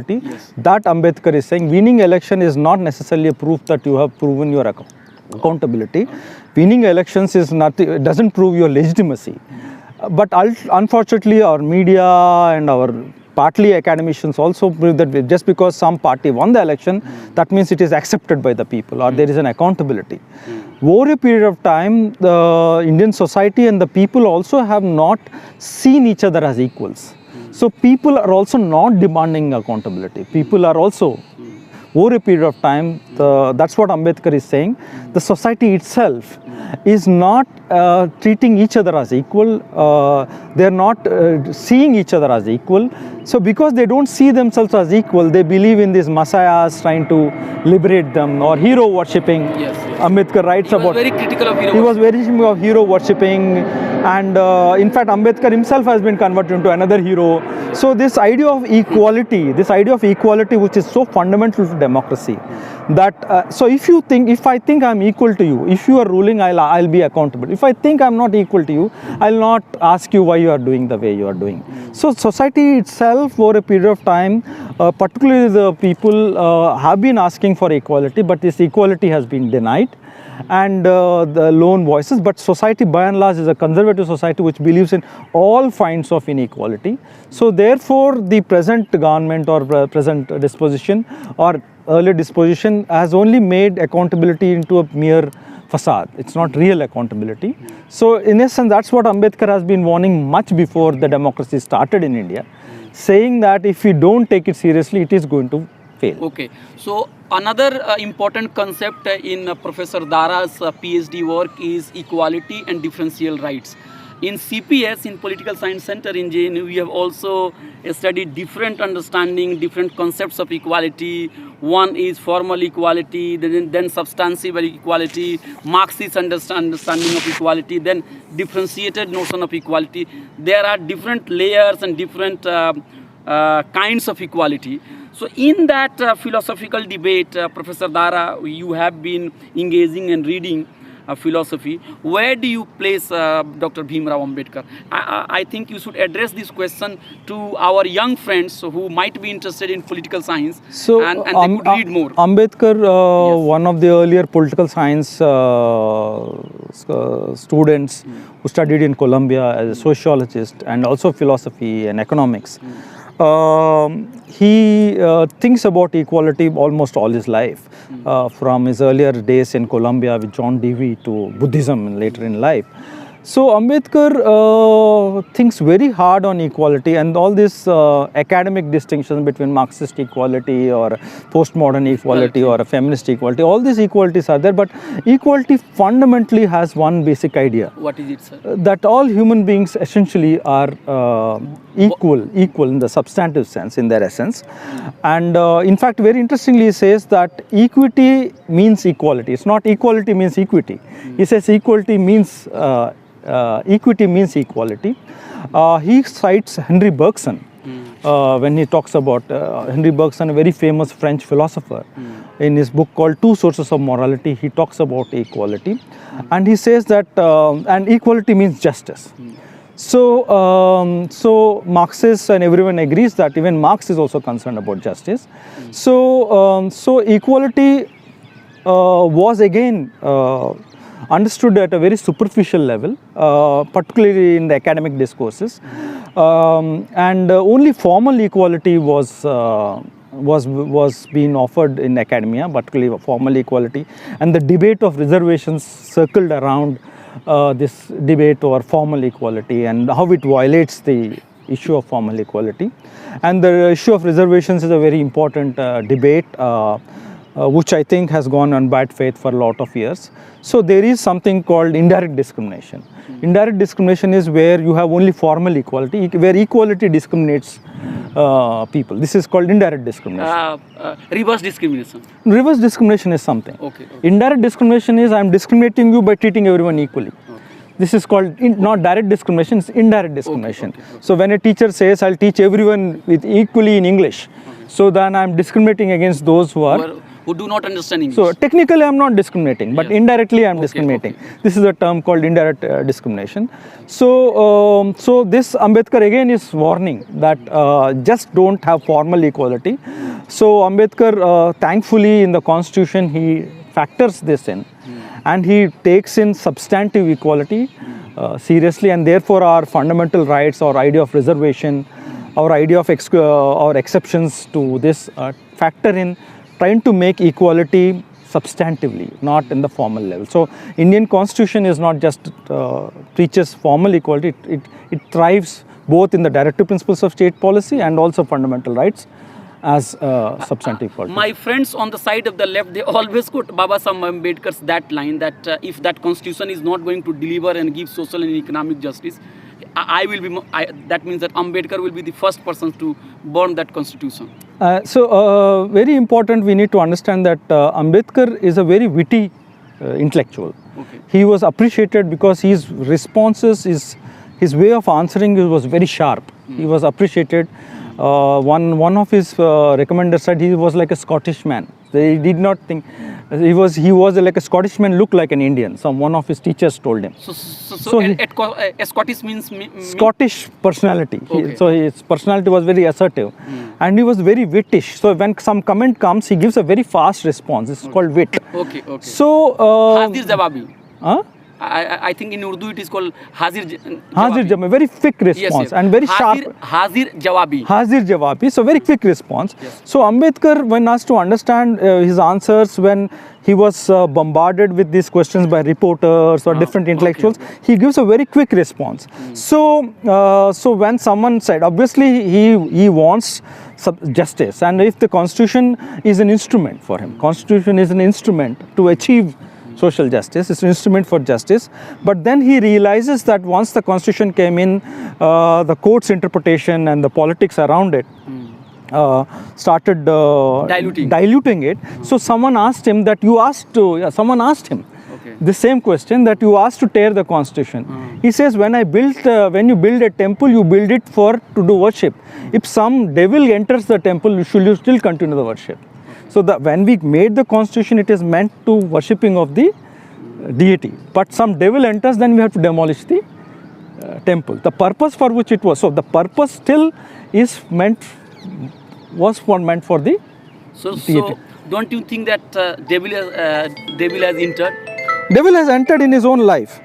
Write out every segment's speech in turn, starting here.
Yes. That Ambedkar is saying winning election is not necessarily a proof that you have proven your accountability. Winning elections is not, doesn't prove your legitimacy. But unfortunately our media and our partly academicians also believe that just because some party won the election, that means it is accepted by the people or there is an accountability. Over a period of time, the Indian society and the people also have not seen each other as equals. So people are also not demanding accountability. People are also, over a period of time, that's what Ambedkar is saying, the society itself is not treating each other as equal. They are not seeing each other as equal. So because they don't see themselves as equal, they believe in these messiahs trying to liberate them or hero worshipping. Yes. Ambedkar writes about. He was very critical of hero. He was very critical of hero worshipping, and in fact Ambedkar himself has been converted into another hero. So this idea of equality, which is so fundamental to democracy, that so if I think I'm equal to you, if you are ruling, I'll be accountable. If I think I'm not equal to you, I'll not ask you why you are doing the way you are doing. So society itself, over a period of time, particularly the people have been asking for equality, but this equality has been denied, and the lone voices. But society by and large is a conservative society which believes in all kinds of inequality. So therefore the present government or present disposition or earlier disposition has only made accountability into a mere facade. It's not real accountability. So in essence, that's what Ambedkar has been warning much before the democracy started in India, saying that if we don't take it seriously, it is going to fail. Okay, so another important concept in Professor Dara's PhD work is equality and differential rights. In CPS, in Political Science Center in JNU, we have also studied different understanding, different concepts of equality. One is formal equality, then substantive equality, Marxist understanding of equality, then differentiated notion of equality. There are different layers and different kinds of equality. So in that philosophical debate, Professor Dara, you have been engaging and reading philosophy. Where do you place Dr. Bhimrao Ambedkar? I think you should address this question to our young friends who might be interested in political science, so, and they could read more. Ambedkar, yes, one of the earlier political science students who studied in Columbia as a sociologist and also philosophy and economics. He thinks about equality almost all his life, from his earlier days in Columbia with John Dewey to Buddhism later in life. So Ambedkar thinks very hard on equality, and all this academic distinction between Marxist equality or postmodern equality or a feminist equality, all these equalities are there, but equality fundamentally has one basic idea. What is it, sir? That all human beings essentially are equal in the substantive sense, in their essence. And in fact, very interestingly, he says that equity means equality. It's not equality means equity. He says equality means equity means equality. He cites Henry Bergson when he talks about Henry Bergson, a very famous French philosopher. In his book called Two Sources of Morality, he talks about equality, and he says that and equality means justice. So, so Marxists and everyone agrees that even Marx is also concerned about justice. So, so equality was again understood at a very superficial level, particularly in the academic discourses, and only formal equality was being offered in academia, particularly formal equality, and the debate of reservations circled around this debate over formal equality and how it violates the issue of formal equality. And the issue of reservations is a very important debate, which I think has gone on bad faith for a lot of years. So there is something called indirect discrimination. Indirect discrimination is where you have only formal equality, where equality discriminates people. This is called indirect discrimination. Reverse discrimination. Reverse discrimination is something. Okay. Indirect discrimination is I am discriminating you by treating everyone equally. This is called not direct discrimination, it's indirect discrimination. Okay. So when a teacher says, I'll teach everyone with equally in English, so then I'm discriminating against those who are who do not understand English. So technically I'm not discriminating, but Yes. indirectly I'm Okay, discriminating. okay. This is a term called indirect discrimination. So this Ambedkar again is warning that just don't have formal equality. So Ambedkar, thankfully in the constitution he factors this in, and he takes in substantive equality seriously, and therefore our fundamental rights, our idea of reservation, our idea of or exceptions to this factor in trying to make equality substantively, not in the formal level. So Indian constitution is not just preaches formal equality, it thrives both in the directive principles of state policy and also fundamental rights as substantive equality. My friends on the side of the left, they always quote Baba Saheb Ambedkar's that line that if that constitution is not going to deliver and give social and economic justice, I will be. That means that Ambedkar will be the first person to burn that constitution. Very important, we need to understand that Ambedkar is a very witty intellectual. Okay. He was appreciated because his responses, his way of answering was very sharp. He was appreciated. One of his recommenders said he was like a Scottish man. They did not think he was like a Scottish man, looked like an Indian. One of his teachers told him. So Scottish means Scottish personality. Okay. So his personality was very assertive, and he was very wittish. So when some comment comes, he gives a very fast response. This is called wit. Okay. So Hazir Jawabi. huh? I think in Urdu it is called Hazir Hazir Jawabi, very quick response, yes. and very sharp. Hazir Jawabi. Hazir Jawabi, so very quick response. Yes. So Ambedkar, when asked to understand his answers, when he was bombarded with these questions by reporters or different intellectuals, he gives a very quick response. So when someone said, obviously he wants justice, and if the constitution is an instrument for him, constitution is an instrument to achieve social justice, it's an instrument for justice, but then he realizes that once the constitution came in, the court's interpretation and the politics around it started diluting it. So someone asked him that someone asked him the same question, that you asked to tear the constitution. He says, when you build a temple, you build it to do worship. If some devil enters the temple, should you still continue the worship? So when we made the constitution, it is meant to worshipping of the deity. But some devil enters, then we have to demolish the temple. The purpose for which it was. So the purpose still was meant for the deity. So don't you think that devil has entered? Devil has entered in his own life.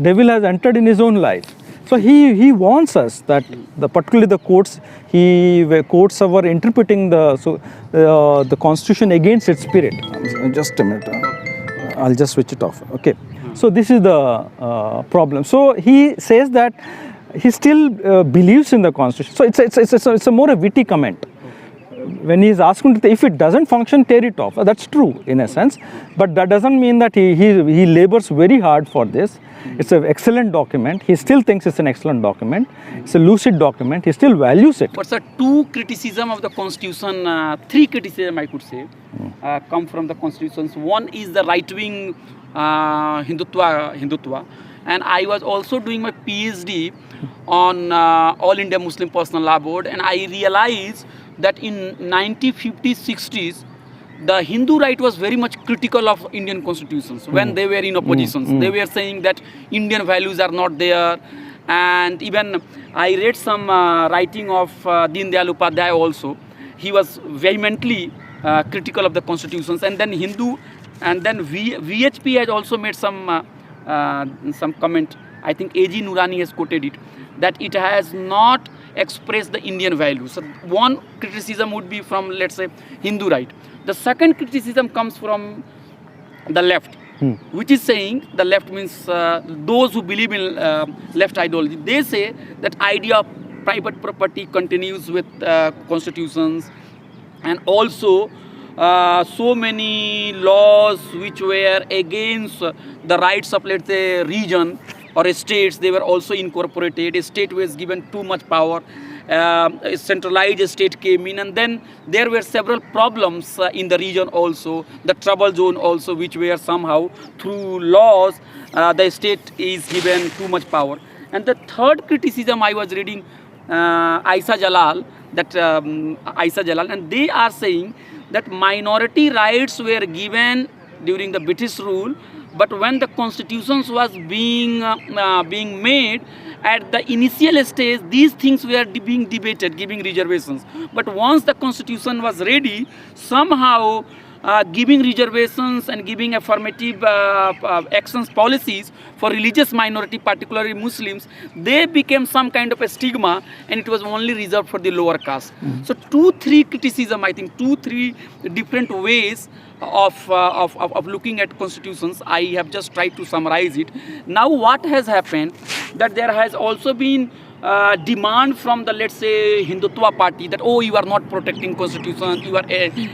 Devil has entered in his own life. So he warns us that particularly the courts, courts were interpreting the constitution against its spirit. Just a minute, I'll just switch it off. Okay. So this is the problem. So he says that he still believes in the constitution. So it's a more a witty comment. When he is asking if it doesn't function, tear it off. That's true in a sense, but that doesn't mean that he labors very hard for this. It's an excellent document. He still thinks it's an excellent document. It's a lucid document. He still values it. But sir, two criticism of the constitution, three criticism I could say, come from the constitutions. One is the right-wing Hindutva, and I was also doing my PhD on All India Muslim Personal Law Board, and I realized that in 1950s, 60s, the Hindu right was very much critical of Indian constitutions when they were in oppositions. They were saying that Indian values are not there, and even I read some writing of Deen Dayal Upadhyay also. He was vehemently critical of the constitutions, and then VHP has also made some comment. I think A.G. Nurani has quoted it, that it has not expressed the Indian values. So one criticism would be from, let's say, Hindu right. The second criticism comes from the left, which is saying, the left means those who believe in left ideology. They say that idea of private property continues with constitutions, and also so many laws which were against the rights of, let's say, region or states, they were also incorporated. A state was given too much power. A centralized state came in, and then there were several problems in the region also, the trouble zone also, which were somehow through laws the state is given too much power. And the third criticism, I was reading Aisa Jalal, and they are saying that minority rights were given during the British rule, but when the constitutions was being made, at the initial stage these things were being debated, giving reservations. But once the constitution was ready, somehow giving reservations and giving affirmative actions policies for religious minority, particularly Muslims, they became some kind of a stigma, and it was only reserved for the lower caste. So 2-3 criticism, I think 2-3 different ways of looking at constitutions. I have just tried to summarize it. Now what has happened, that there has also been demand from the, let's say, Hindutva party, that oh, you are not protecting constitution, you are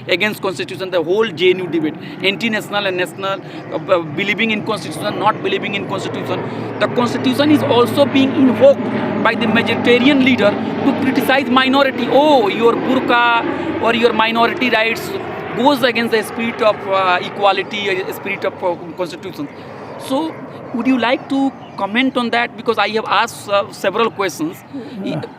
against constitution. The whole JNU debate, anti-national and national, believing in constitution, not believing in constitution. The constitution is also being invoked by the majoritarian leader to criticize minority. Oh, your burqa or your minority rights goes against the spirit of equality, spirit of constitution. So would you like to comment on that? Because I have asked several questions.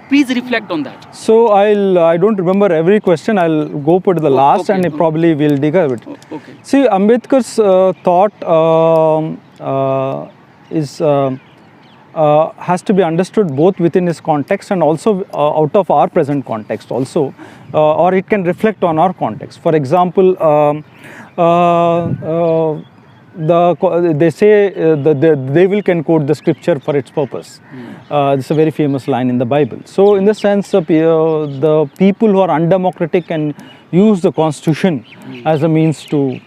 Please reflect on that. So I don't remember every question. I'll go put the last, okay. and probably we'll dig a bit. Okay. See, Ambedkar's thought has to be understood both within his context and also out of our present context also, or it can reflect on our context. For example, they say the devil can quote the scripture for its purpose. It's a very famous line in the Bible. So in the sense of the people who are undemocratic can use the constitution as a means to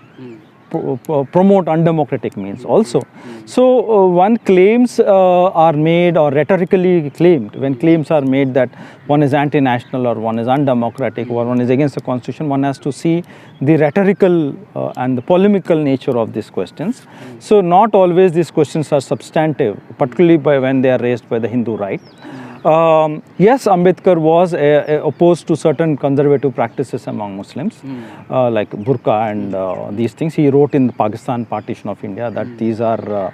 promote undemocratic means also. So when claims are made, or rhetorically claimed, when claims are made that one is anti-national or one is undemocratic or one is against the constitution, one has to see the rhetorical and the polemical nature of these questions. So not always these questions are substantive, particularly when they are raised by the Hindu right. Yes, Ambedkar was opposed to certain conservative practices among Muslims, like burqa and these things. He wrote in the Pakistan Partition of India that these are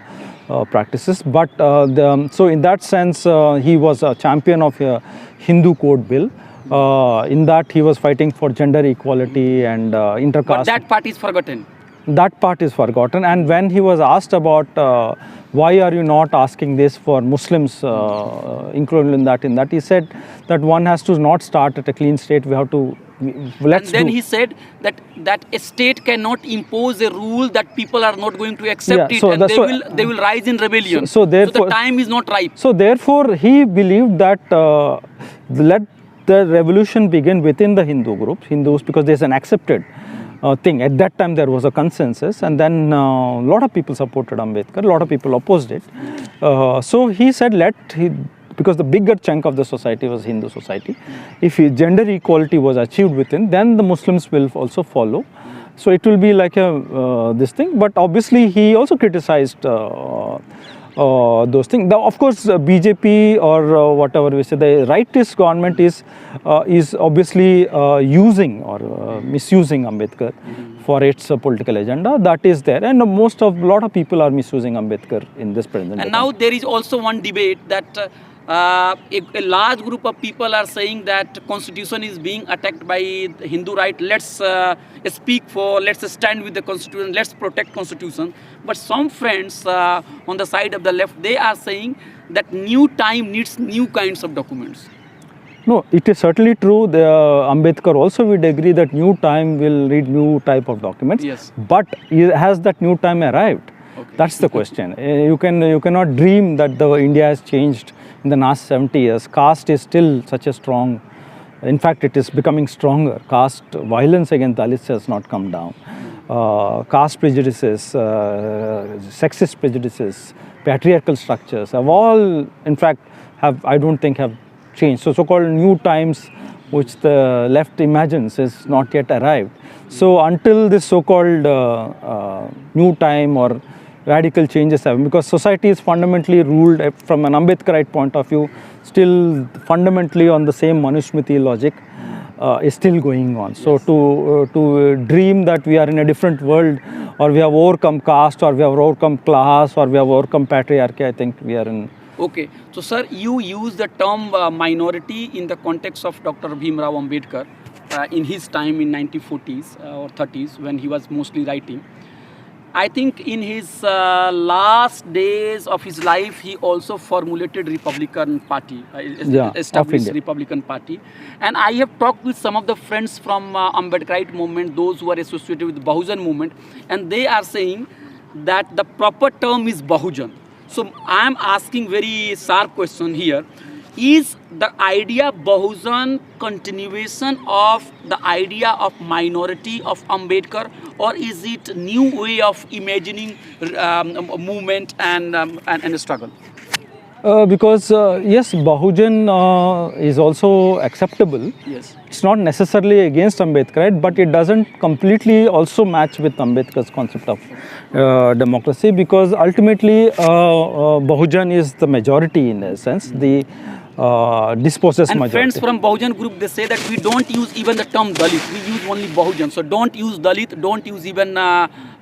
practices. But so in that sense, he was a champion of a Hindu code bill. In that he was fighting for gender equality and intercaste. But that part is forgotten. That part is forgotten. And when he was asked about why are you not asking this for Muslims included in that, he said that one has to not start at a clean state. We have to he said that a state cannot impose a rule that people are not going to accept it, so and they will rise in rebellion. So therefore, the time is not ripe. So therefore, he believed that let the revolution begin within the Hindus, because there's an accepted thing. At that time, there was a consensus, and then a lot of people supported Ambedkar, a lot of people opposed it. So he said, because the bigger chunk of the society was Hindu society, if gender equality was achieved within, then the Muslims will also follow. So it will be like this thing. But obviously, he also criticized those things. Of course, BJP or whatever we say, the rightist government is obviously using or misusing Ambedkar for its political agenda. That is there, and a lot of people are misusing Ambedkar in this present. And now there is also one debate that a large group of people are saying that constitution is being attacked by the Hindu right. Let's let's stand with the constitution, let's protect constitution. But some friends on the side of the left, they are saying that new time needs new kinds of documents. No, it is certainly true. The Ambedkar also would agree that new time will read new type of documents. Yes. But has that new time arrived? Okay. That's the question. You cannot dream that India has changed in the last 70 years. Caste is still such a strong, in fact it is becoming stronger. Caste violence against Dalits has not come down. Caste prejudices, sexist prejudices, patriarchal structures have all, in fact, I don't think have changed. So so-called new times which the left imagines is not yet arrived. So until this so-called new time or radical changes happen, because society is fundamentally ruled from an Ambedkarite point of view, still fundamentally on the same Manusmriti logic is still going on. So to dream that we are in a different world, or we have overcome caste, or we have overcome class, or we have overcome patriarchy, I think we are in. Okay, so sir, you use the term minority in the context of Dr. Bhimrao Ambedkar. in his time in 1940s or 30s when he was mostly writing. I think in his last days of his life, he also formulated Republican Party, established India. Republican Party. And I have talked with some of the friends from Ambedkarite movement, those who are associated with the Bahujan movement, and they are saying that the proper term is Bahujan. So I am asking very sharp question here. Is the idea Bahujan continuation of the idea of minority of Ambedkar, or is it new way of imagining movement and struggle? Because yes, Bahujan is also acceptable. Yes. It's not necessarily against Ambedkarite, but it doesn't completely also match with Ambedkar's concept of democracy, because ultimately Bahujan is the majority in a sense, the dispossessed And majority. friends from Bahujan group, they say that we don't use even the term Dalit, we use only Bahujan. So don't use Dalit, don't use even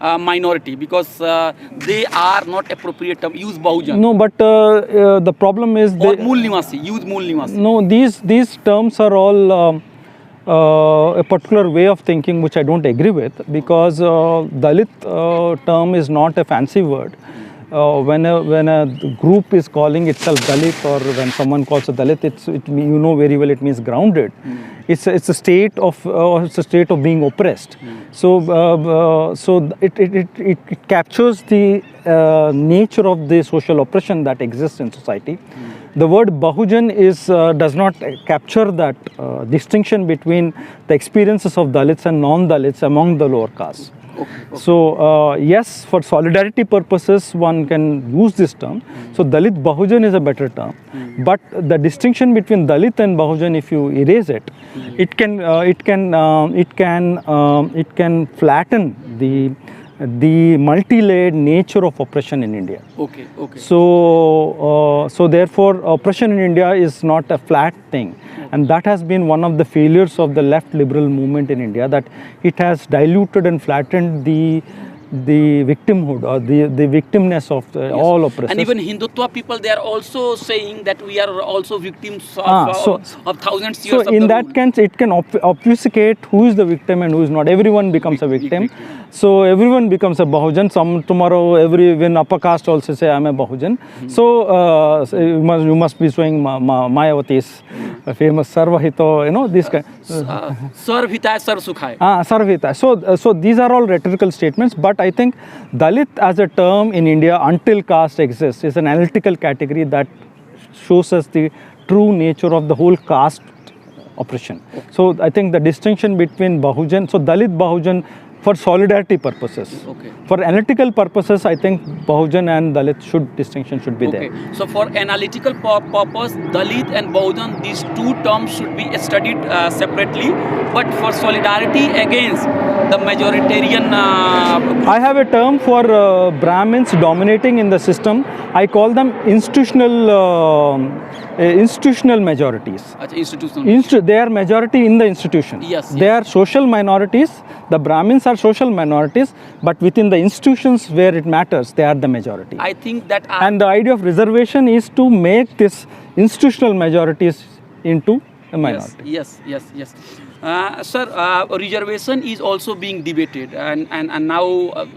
minority, because they are not appropriate term. Use Bahujan. No, but the problem is Or Mool Nivasi, use Mool Nivasi. no, these terms are all a particular way of thinking which I don't agree with, because Dalit term is not a fancy word. When a group is calling itself Dalit, or when someone calls a Dalit, you know very well it means grounded. It's a state of being oppressed. So it captures the nature of the social oppression that exists in society. The word Bahujan does not capture that distinction between the experiences of Dalits and non-Dalits among the lower castes. So yes, for solidarity purposes one can use this term. So Dalit Bahujan is a better term, but the distinction between Dalit and Bahujan, if you erase it, it can flatten the multi-layered nature of oppression in India. Okay. So therefore oppression in India is not a flat thing, and that has been one of the failures of the left liberal movement in India, that it has diluted and flattened the victimhood or the victimness of all oppressors. And even Hindutva people, they are also saying that we are also victims of thousands years so of in the that rule. sense it can obfuscate who is the victim and who is not. Everyone becomes a victim. So everyone becomes a Bahujan. Tomorrow when upper caste also say I'm a Bahujan. So you must be showing Mayawati's famous Sarvahito, this kind. Sarv Hitay, Sarv Sukhay. Sarvita. So these are all rhetorical statements, but I think Dalit as a term in India until caste exists is an analytical category that shows us the true nature of the whole caste oppression. So I think the distinction between Bahujan, so Dalit Bahujan for solidarity purposes. Okay. For analytical purposes, I think Bahujan and Dalit distinction should be there. Okay. So for analytical purpose, Dalit and Bahujan, these two terms should be studied separately. But for solidarity against the majoritarian I have a term for Brahmins dominating in the system. I call them institutional majorities. institutional. They are majority in the institution. Yes. They are social minorities. The Brahmins are social minorities, but within the institutions where it matters, they are the majority. I think that And the idea of reservation is to make this institutional majorities into a minority. Yes. Sir, reservation is also being debated, and now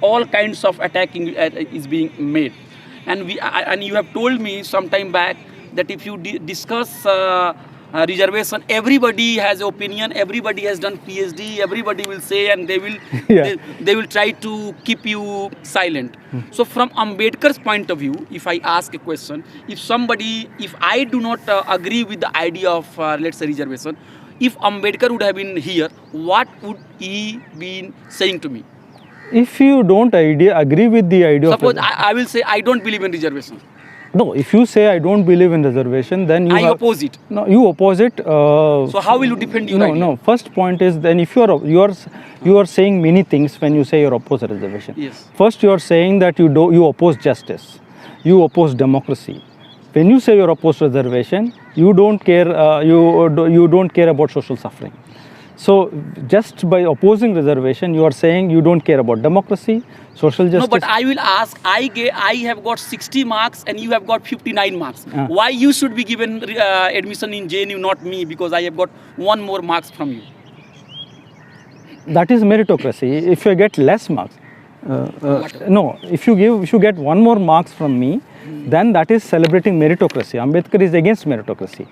all kinds of attacking is being made. And you have told me some time back that if you discuss reservation, everybody has opinion, everybody has done PhD, everybody will say, and they will they will try to keep you silent. So from Ambedkar's point of view, if I ask a question, if I do not agree with the idea of let's say reservation, if Ambedkar would have been here, what would he be saying to me? If you don't agree with the idea Suppose of... I will say I don't believe in reservation. No, if you say I don't believe in reservation, then you I oppose it. No, you oppose it. So how will you defend your idea? No. First point is, then if you are saying many things when you say you oppose a reservation. Yes. First, you are saying that you oppose justice, you oppose democracy. When you say you oppose reservation, you don't care. You don't care about social suffering. So just by opposing reservation, you are saying you don't care about democracy, social justice. No, but I will ask. I have got 60 marks and you have got 59 marks. Ah. Why you should be given admission in JNU, not me? Because I have got one more marks from you. That is meritocracy. If you get less marks, no, if you get one more marks from me, then that is celebrating meritocracy. Ambedkar is against meritocracy.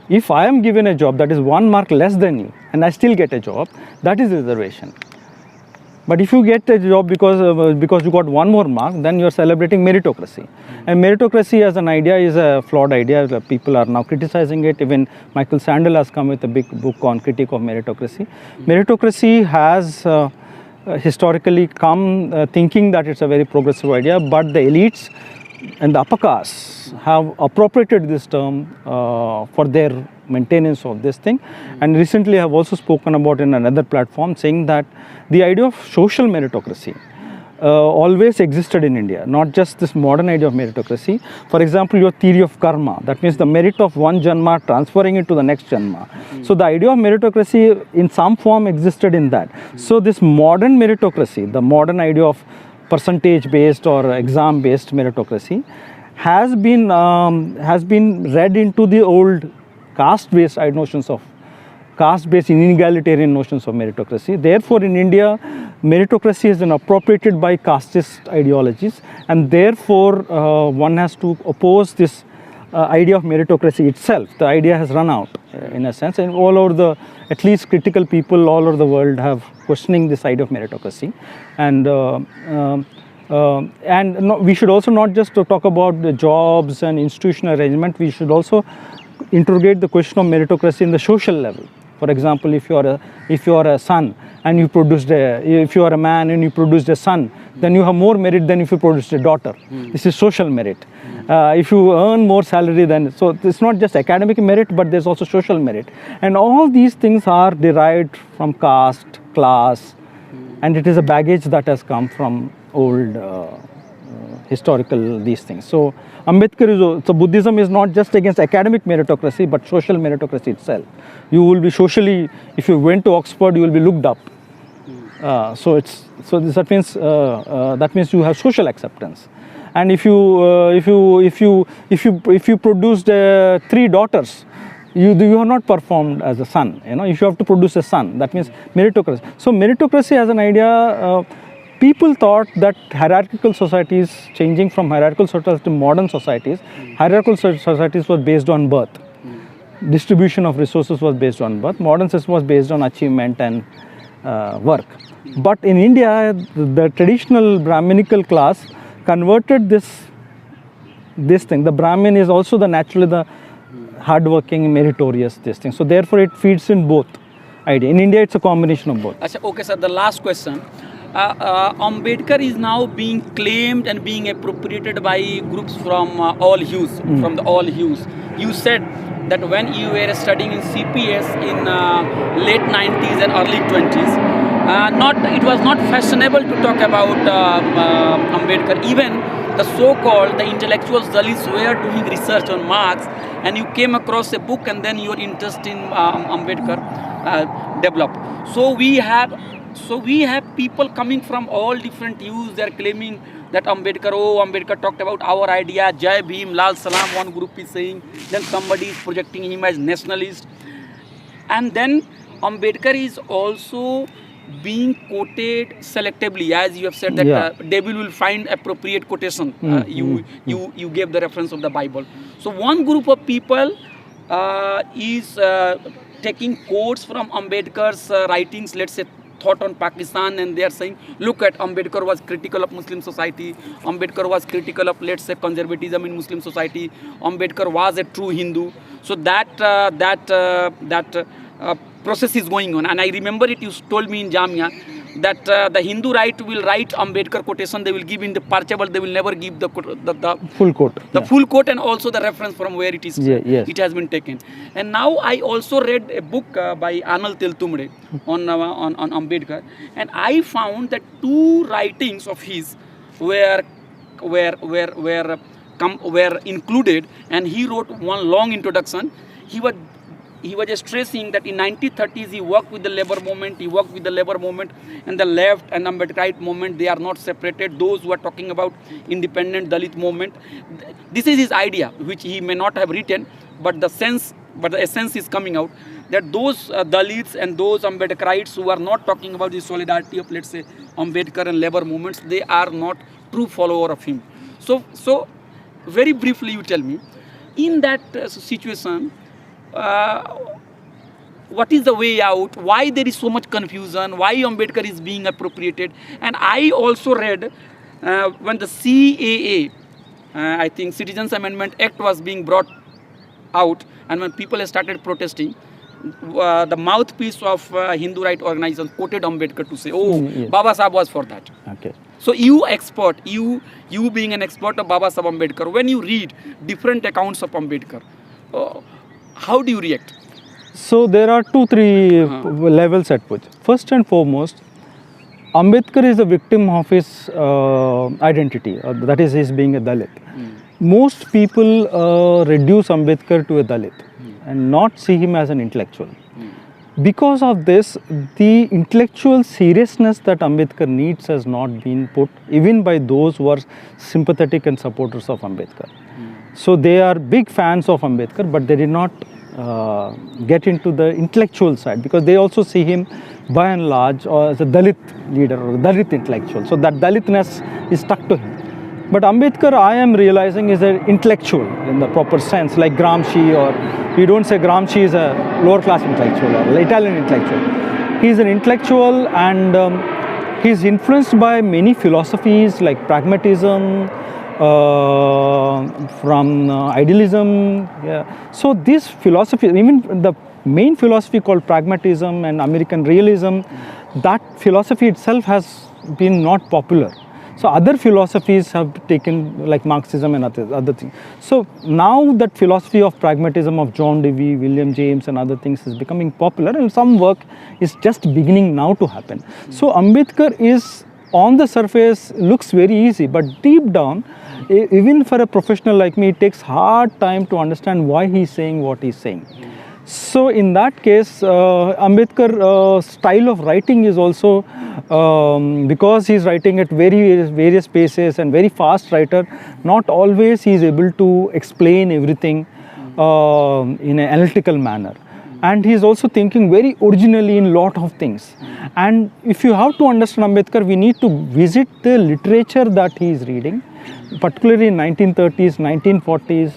If I am given a job that is 1 mark less than you and I still get a job, that is reservation. But if you get a job because you got one more mark, then you are celebrating meritocracy. And meritocracy as an idea is a flawed idea. People are now criticizing it. Even Michael Sandel has come with a big book on critique of meritocracy. Meritocracy has historically come thinking that it's a very progressive idea, but the elites and the upper castes have appropriated this term for their maintenance of this thing. And recently I have also spoken about in another platform saying that the idea of social meritocracy always existed in India, not just this modern idea of meritocracy. For example, your theory of karma, that means the merit of one janma transferring it to the next janma. So the idea of meritocracy in some form existed in that. So this modern meritocracy, the modern idea of percentage based or exam based meritocracy has been read into the old caste based notions of caste based inegalitarian notions of meritocracy. Therefore in India meritocracy has been appropriated by casteist ideologies, and therefore one has to oppose this idea of meritocracy itself. The idea has run out in a sense, and all over the, at least critical people all over the world have questioning this idea of meritocracy. And no, we should also not just talk about the jobs and institutional arrangement, we should also interrogate the question of meritocracy in the social level. For example, if you are a son and you produced if you are a man and you produced a son, then you have more merit than if you produced a daughter. This is social merit. If you earn more salary than, so it's not just academic merit, but there's also social merit. And all these things are derived from caste, class, and it is a baggage that has come from old historical these things. So Ambedkar so Buddhism is not just against academic meritocracy, but social meritocracy itself. You will be socially, if you went to Oxford, you will be looked up. That means you have social acceptance. And if you produced 3 daughters, you have not performed as a son. You know, if you have to produce a son, that means meritocracy. So meritocracy as an idea, people thought that hierarchical societies, changing from hierarchical societies to modern societies, hierarchical societies were based on birth. Distribution of resources was based on birth. Modern system was based on achievement and work. But in India, the traditional Brahminical class converted this thing. The Brahmin is also naturally the hardworking, meritorious this thing. So therefore, it feeds in both idea. In India, it's a combination of both. Achha, okay, sir. The last question. Ambedkar is now being claimed and being appropriated by groups from all hues, from the all hues. You said that when you were studying in CPS in late 90s and early 20s, it was not fashionable to talk about Ambedkar. Even the so-called the intellectuals Dalits were doing research on Marx, and you came across a book, and then your interest in Ambedkar developed. So we have people coming from all different views. They are claiming that Ambedkar talked about our idea, Jai Bhim, Lal Salam, one group is saying. Then somebody is projecting him as nationalist. And then Ambedkar is also being quoted selectively, as you have said that devil will find appropriate quotation. You gave the reference of the Bible. So one group of people is taking quotes from Ambedkar's writings, let's say Thought on Pakistan, and they are saying, look at Ambedkar was critical of Muslim society, Ambedkar was critical of, let's say, conservatism in Muslim society, Ambedkar was a true Hindu. So that process is going on. And I remember it, you told me in Jamia that the Hindu right will write Ambedkar quotation, they will give in the parchable, they will never give the full quote. The full quote, and also the reference from where it is. Yes. It has been taken. And now I also read a book by Anal Teltumde on Ambedkar, and I found that 2 writings of his were included, and he wrote one long introduction. He was he was stressing that in 1930s he worked with the labor movement, and the left and Ambedkarite movement, they are not separated. Those who are talking about independent Dalit movement, this is his idea, which he may not have written, but the essence is coming out, that those Dalits and those Ambedkarites who are not talking about the solidarity of, let's say, Ambedkar and labor movements, they are not true follower of him. So very briefly, you tell me, in that situation, what is the way out? Why there is so much confusion? Why Ambedkar is being appropriated? And I also read when the CAA, I think Citizens Amendment Act, was being brought out, and when people started protesting, the mouthpiece of Hindu right organization quoted Ambedkar to say, yes. Baba Sahib was for that. Okay. So you being an expert of Baba Sahib Ambedkar, when you read different accounts of Ambedkar, how do you react? So there are 2-3 levels at which. First and foremost, Ambedkar is a victim of his identity, that is, his being a Dalit. Most people reduce Ambedkar to a Dalit and not see him as an intellectual. Because of this, the intellectual seriousness that Ambedkar needs has not been put even by those who are sympathetic and supporters of Ambedkar. So they are big fans of Ambedkar, but they did not get into the intellectual side, because they also see him by and large as a Dalit leader or a Dalit intellectual. So that Dalitness is stuck to him. But Ambedkar, I am realizing, is an intellectual in the proper sense, like Gramsci, or we don't say Gramsci is a lower class intellectual or Italian intellectual. He is an intellectual, and he is influenced by many philosophies like pragmatism, from idealism. Yeah. So this philosophy, even the main philosophy called pragmatism and American realism, that philosophy itself has been not popular. So other philosophies have taken, like Marxism and other things. So now that philosophy of pragmatism of John Dewey, William James and other things is becoming popular, and some work is just beginning now to happen. So Ambedkar is, on the surface, looks very easy, but deep down, even for a professional like me, it takes hard time to understand why he's saying what he's saying. So in that case, Ambedkar's style of writing is also, because he's writing at various paces and very fast writer, not always he is able to explain everything in an analytical manner. And he is also thinking very originally in lot of things. And if you have to understand Ambedkar, we need to visit the literature that he is reading, particularly in 1930s, 1940s,